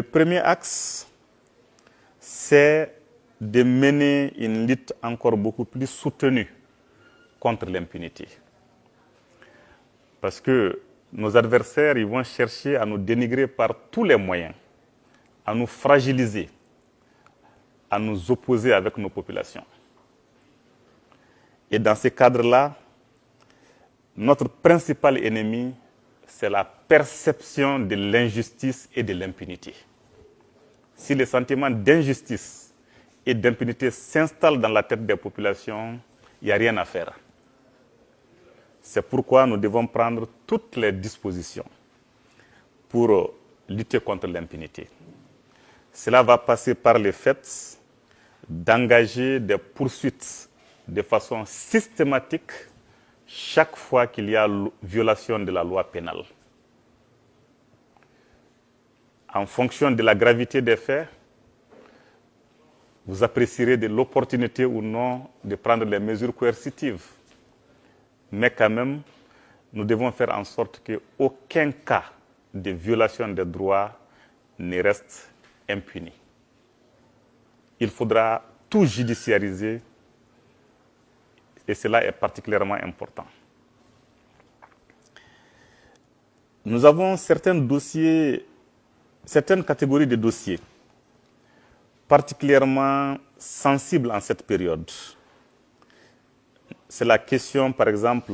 Le premier axe, c'est de mener une lutte encore beaucoup plus soutenue contre l'impunité. Parce que nos adversaires, ils vont chercher à nous dénigrer par tous les moyens, à nous fragiliser, à nous opposer avec nos populations. Et dans ces cadres-là, notre principal ennemi, c'est la perception de l'injustice et de l'impunité. Si le sentiment d'injustice et d'impunité s'installe dans la tête des populations, il n'y a rien à faire. C'est pourquoi nous devons prendre toutes les dispositions pour lutter contre l'impunité. Cela va passer par le fait d'engager des poursuites de façon systématique chaque fois qu'il y a violation de la loi pénale. En fonction de la gravité des faits, vous apprécierez de l'opportunité ou non de prendre les mesures coercitives. Mais quand même, nous devons faire en sorte qu'aucun cas de violation des droits ne reste impuni. Il faudra tout judiciariser et cela est particulièrement important. Nous avons certaines catégories de dossiers particulièrement sensibles en cette période. C'est la question, par exemple,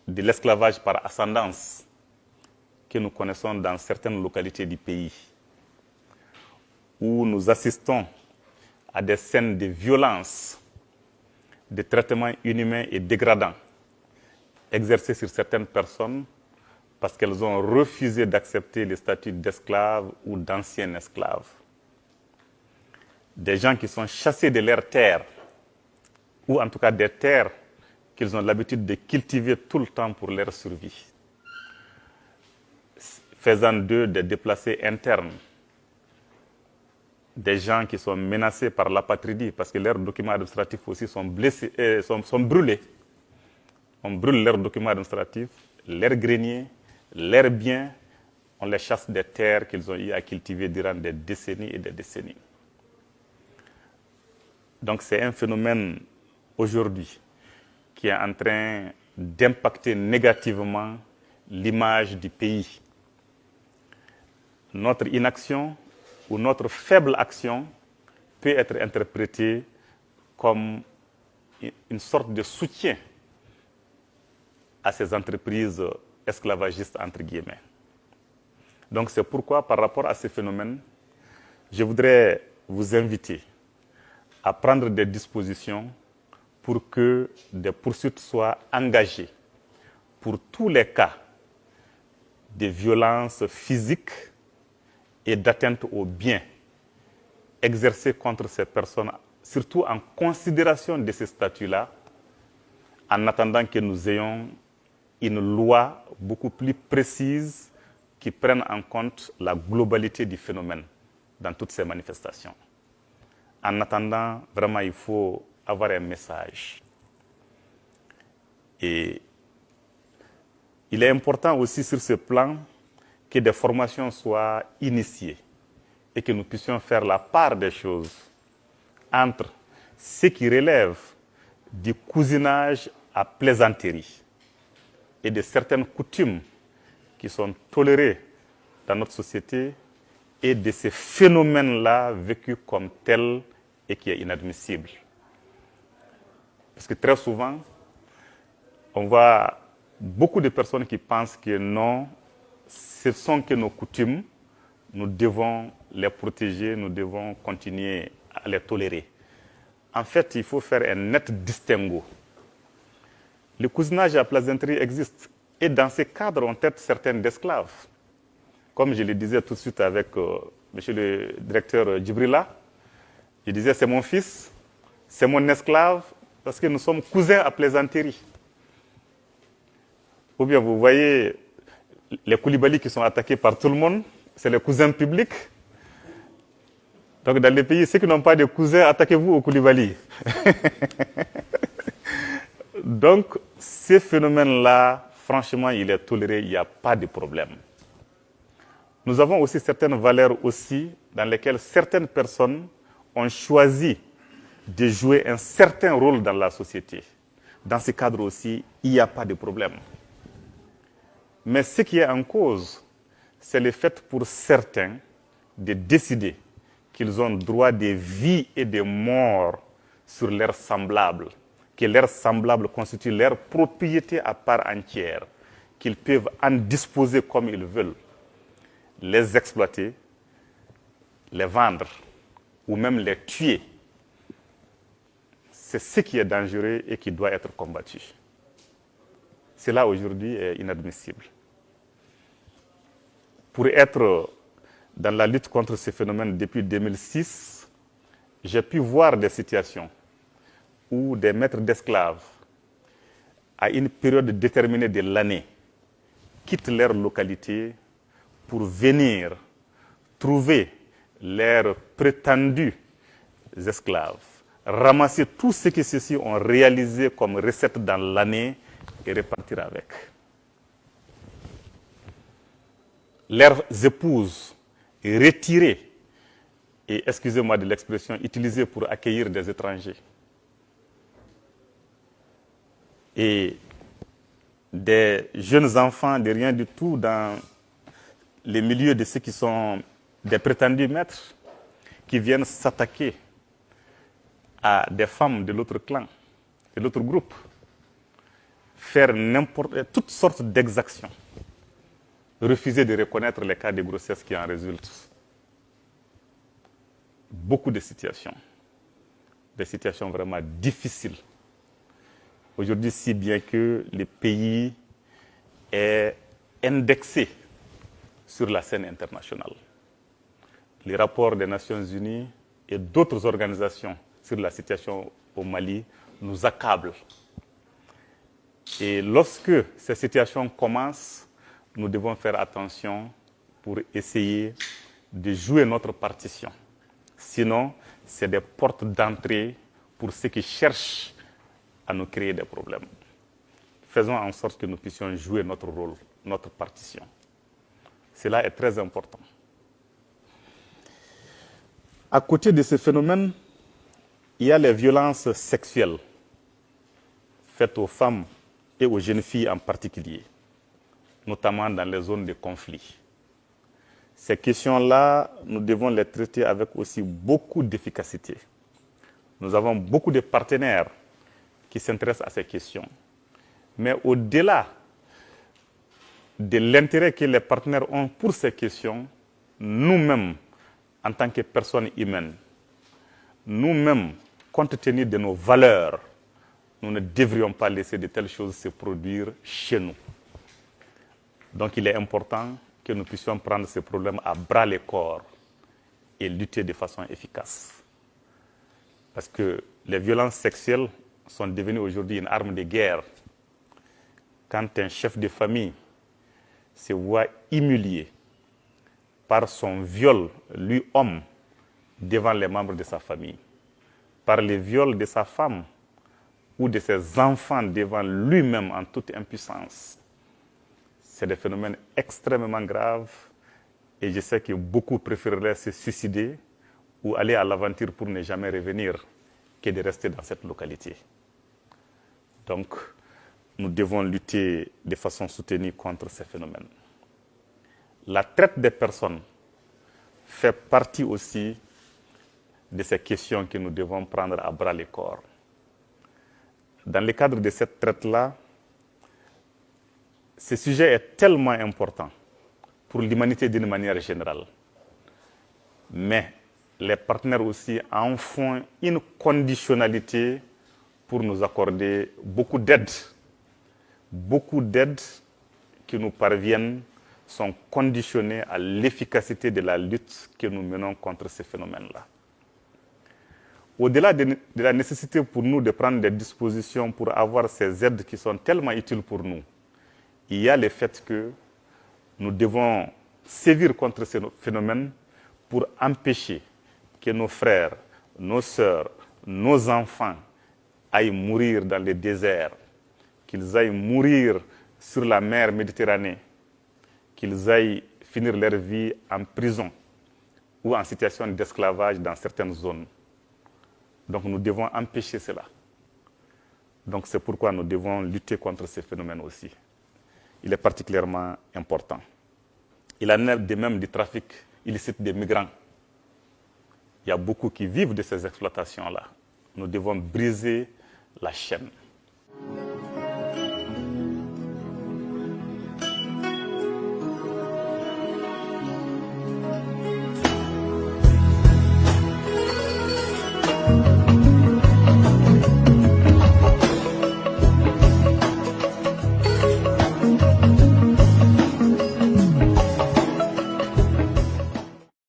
de l'esclavage par ascendance que nous connaissons dans certaines localités du pays, où nous assistons à des scènes de violence, de traitements inhumains et dégradants exercés sur certaines personnes parce qu'elles ont refusé d'accepter le statut d'esclave ou d'ancien esclave. Des gens qui sont chassés de leurs terres, ou en tout cas des terres qu'ils ont l'habitude de cultiver tout le temps pour leur survie, faisant d'eux des déplacés internes, des gens qui sont menacés par l'apatridie parce que leurs documents administratifs aussi sont brûlés. On brûle leurs documents administratifs, leurs greniers, leurs biens, on les chasse des terres qu'ils ont eu à cultiver durant des décennies et des décennies. Donc c'est un phénomène aujourd'hui qui est en train d'impacter négativement l'image du pays. Notre inaction ou notre faible action peut être interprétée comme une sorte de soutien à ces entreprises esclavagistes, entre guillemets. Donc c'est pourquoi, par rapport à ces phénomènes, je voudrais vous inviter à prendre des dispositions pour que des poursuites soient engagées pour tous les cas de violences physiques et d'atteinte aux biens exercées contre ces personnes, surtout en considération de ces statuts-là, en attendant que nous ayons une loi beaucoup plus précise qui prenne en compte la globalité du phénomène dans toutes ces manifestations. En attendant, vraiment, il faut avoir un message. Et il est important aussi sur ce plan que des formations soient initiées et que nous puissions faire la part des choses entre ce qui relève du cousinage à plaisanterie et de certaines coutumes qui sont tolérées dans notre société et de ces phénomènes-là vécus comme tels et qui est inadmissible. Parce que très souvent, on voit beaucoup de personnes qui pensent que non, ce sont que nos coutumes, nous devons les protéger, nous devons continuer à les tolérer. En fait, il faut faire un net distinguo. Le cousinage à plaisanterie existe. Et dans ces cadres, on traite certains d'esclaves. Comme je le disais tout de suite avec monsieur le directeur Djibrila, je disais c'est mon fils, c'est mon esclave, parce que nous sommes cousins à plaisanterie. Ou bien vous voyez les Koulibaly qui sont attaqués par tout le monde, c'est les cousins publics. Donc dans les pays, ceux qui n'ont pas de cousins, attaquez-vous aux Koulibaly. Donc ces phénomènes-là, franchement, il est toléré, il n'y a pas de problème. Nous avons aussi certaines valeurs aussi dans lesquelles certaines personnes ont choisi de jouer un certain rôle dans la société. Dans ce cadre aussi, il n'y a pas de problème. Mais ce qui est en cause, c'est le fait pour certains de décider qu'ils ont droit de vie et de mort sur leurs semblables, que leurs semblables constituent leur propriété à part entière, qu'ils peuvent en disposer comme ils veulent, les exploiter, les vendre ou même les tuer. C'est ce qui est dangereux et qui doit être combattu. Cela aujourd'hui est inadmissible. Pour être dans la lutte contre ces phénomènes depuis 2006, j'ai pu voir des situations où des maîtres d'esclaves, à une période déterminée de l'année, quittent leur localité pour venir trouver leurs prétendus esclaves, ramasser tout ce que ceux-ci ont réalisé comme recette dans l'année et repartir avec. Leurs épouses retirées et, excusez-moi de l'expression, utilisées pour accueillir des étrangers. Et des jeunes enfants de rien du tout dans les milieux de ceux qui sont des prétendus maîtres qui viennent s'attaquer à des femmes de l'autre clan, de l'autre groupe, faire toutes sortes d'exactions, refuser de reconnaître les cas de grossesse qui en résultent. Beaucoup de situations, des situations vraiment difficiles. Aujourd'hui, si bien que le pays est indexé sur la scène internationale. Les rapports des Nations Unies et d'autres organisations sur la situation au Mali nous accablent. Et lorsque ces situations commencent, nous devons faire attention pour essayer de jouer notre partition. Sinon, c'est des portes d'entrée pour ceux qui cherchent à nous créer des problèmes. Faisons en sorte que nous puissions jouer notre rôle, notre partition. Cela est très important. À côté de ce phénomène, il y a les violences sexuelles faites aux femmes et aux jeunes filles en particulier, notamment dans les zones de conflit. Ces questions-là, nous devons les traiter avec aussi beaucoup d'efficacité. Nous avons beaucoup de partenaires qui s'intéressent à ces questions. Mais au-delà de l'intérêt que les partenaires ont pour ces questions, nous-mêmes, en tant que personnes humaines, nous-mêmes, compte tenu de nos valeurs, nous ne devrions pas laisser de telles choses se produire chez nous. Donc il est important que nous puissions prendre ces problèmes à bras le corps et lutter de façon efficace. Parce que les violences sexuelles sont devenues aujourd'hui une arme de guerre. Quand un chef de famille se voit humilié par son viol, lui homme, devant les membres de sa famille, par le viol de sa femme ou de ses enfants devant lui-même en toute impuissance. C'est des phénomènes extrêmement graves et je sais que beaucoup préféreraient se suicider ou aller à l'aventure pour ne jamais revenir que de rester dans cette localité. Donc, nous devons lutter de façon soutenue contre ces phénomènes. La traite des personnes fait partie aussi de ces questions que nous devons prendre à bras le corps. Dans le cadre de cette traite-là, ce sujet est tellement important pour l'humanité d'une manière générale. Mais les partenaires aussi en font une conditionnalité pour nous accorder beaucoup d'aide. Beaucoup d'aides qui nous parviennent sont conditionnées à l'efficacité de la lutte que nous menons contre ces phénomènes-là. Au-delà de la nécessité pour nous de prendre des dispositions pour avoir ces aides qui sont tellement utiles pour nous, il y a le fait que nous devons sévir contre ces phénomènes pour empêcher que nos frères, nos sœurs, nos enfants aillent mourir dans les déserts, qu'ils aillent mourir sur la mer Méditerranée, qu'ils aillent finir leur vie en prison ou en situation d'esclavage dans certaines zones. Donc nous devons empêcher cela. Donc c'est pourquoi nous devons lutter contre ces phénomènes aussi. Il est particulièrement important. Il en est de même du trafic illicite des migrants. Il y a beaucoup qui vivent de ces exploitations-là. Nous devons briser la chaîne.